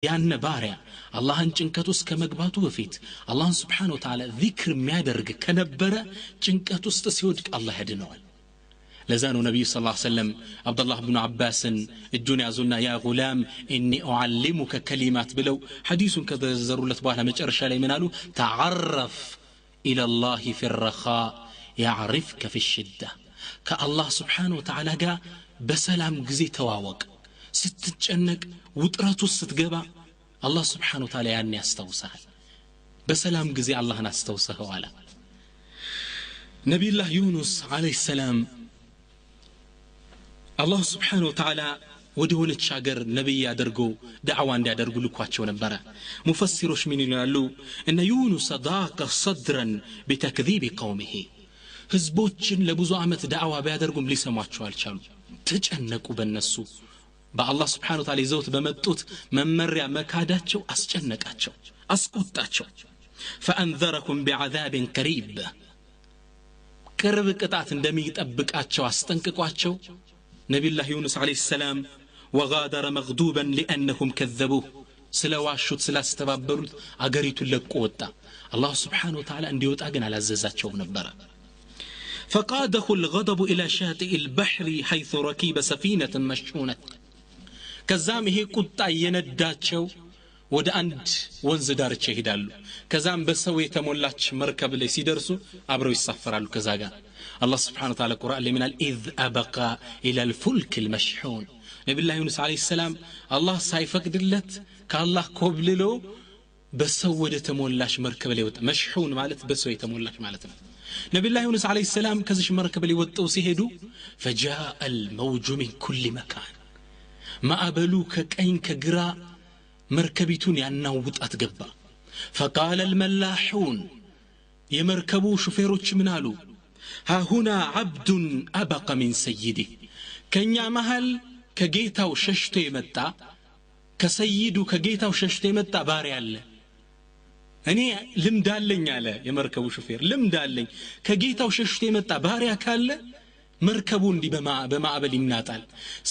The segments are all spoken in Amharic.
ያን ባሪያ አላህን ጭንቀት ውስጥ ከመግባቱ በፊት አላህን Subhanahu Wa Ta'ala ዚክር የሚያደርግ ከነበረ ጭንቀት ውስጥ ሲወድቅ አላህ ያድነዋል። ለዛ ነው ነብዩ ሰለላሁ ዐለይሂ ወሰለም አብዱላህ ኢብኑ አባስን እጁን ያዙና ያ ጉላም ኢኒ ኡዓልሙከ ከሊማት ብለው ሐዲሱን ከዘሩለት በኋላ መጨረሻ ላይ ምን አሉ? ተዓረፍ ኢለላህ ፊረኻ ያዕሪፍከ ፊሽዳ። ከአላህ Subhanahu Wa Ta'ala ጋር በሰላም ጊዜ ተዋወቅ፣ ስትጨነቅ ውጥረት ውስጥ ስትገባ አላህ Subhanahu Wa Ta'ala ያን ያስተውሳል። በሰላም ጊዜ አላህን አስተውሰው አለ። ነብዩላህ ዩኑስ አለይሂ ሰላም አላህ Subhanahu Wa Ta'ala ወደ ሆነች ሀገር ነብይ አድርጎ ዳዕዋ እንዲያደርጉ ልኳቸው ነበር። ሙፈሲሮች ምን ይላሉ? እነ ዩኑስ ዳቀ ሰድረን بتكذيب قومه። ህዝቦችን ለብዙ አመት ዳዕዋ ቢያደርጉም ሊሰማቸው አልቻሉ። ተጨነቁ በእነሱ በአላህ Subhanahu Wa Ta'ala ይዘውት በመጡት መመሪያ መካዳቸው አስጨነቃቸው፣ አስቆጣቸው። فأنذرهم بعذاب قريب። ቅርብ ቅጣት እንደሚጠብቃቸው አስጠንቅቋቸው ነብዩላህ ዩኑስ አለይሂ ሰላም وغادر مغضوبا لانهم كذبوه ስለዋሹት ስላስተባበሩት አገሪቱን ለቆ ወጣ። አላህ Subhanahu Wa Ta'ala እንዲወጣ ግን አላዘዛቸውም ነበር። فقاده الغضب الى شاطئ البحر حيث ركب سفينه مشحونه። ከዛም ይሄ ቁጣ የነዳቸው ወደ አንድ ወንዝ ዳርቻ ይሄዳሉ። ከዛም በሰው የተሞላች መርከብ ላይ ሲደርሱ አብረው ይሳፈራሉ። ከዛ ጋር አላህ Subhanahu Wa Ta'ala ቁርአን ላይ ምናል اذ ابقى الى الفلك المشحون። ነብዩላህ ዩኑስ አለይሂ ሰላም አላህ ሳይፈቅድለት ከአላህ ኮብልሎ በሰው ወደ ተሞላች መርከብ ላይ ወጣ። መሽሁን ማለት በሰው የተሞላች ማለት ነው። ነብዩላህ ዩኑስ አለይሂ ሰላም ከዚህ መርከብ ላይ ወጣው ሲሄዱ فجاء الموج من كل مكان። ማዕበሉ ከቀኝ ከግራ መርከቢቱን ያናውጣት ገባ። فقال الملاحون የመርከቡ ሹፌሮች ምን አሉ? ها هنا عبد أبق من سيده። ከኛ መሃል ከጌታው ሸሽቶ የመጣ ከሰይዱ ከጌታው ሸሽቶ የመጣ ባሪያ አለ። እኔ ልምድ አለኝ አለ የመርከቡ ሹፌር፣ ልምድ አለኝ። ከጌታው ሸሽቶ የመጣ ባሪያ ካለ መርከቡ እንዲህ በማዕበል ይናጣል።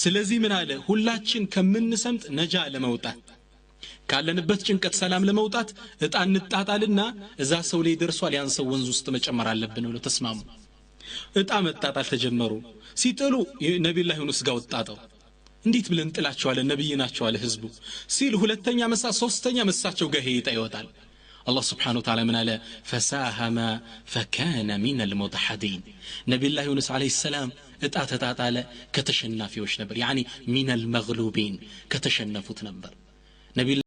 ስለዚህ ምን አለ? ሁላችን ከምንሰምጥ ነጃ ለመውጣት ካለንበት ጭንቀት ሰላም ለመውጣት እጣ እንጣጣልና እዛ ሰው ላይ ደርሷል ያን ሰው ወንዝ ውስጥ መጨመር አለብን ብለው ተስማሙ። እጣ መጣጣል ተጀመሩ። ሲጥሉ ነብዩላህ ዩኑስ ጋር ወጣጣው። እንዴት ብለን ጥላቸዋለን? ነብይ ናቸው አለ ህዝቡ ሲል ሁለተኛ መሳ ሶስተኛ መሳቸው ጋር ይጣ ይወጣል። አላህ Subhanahu Wa Ta'ala ምን አለ? فساهم فكان من المضحدين። ነብዩላህ ዩኑስ አለይሂ ሰላም እጣ ተጣጣለ ከተሸናፊዎች ነበር። يعني من المغلوبين ከተሸነፉት ነበር። ነብዩ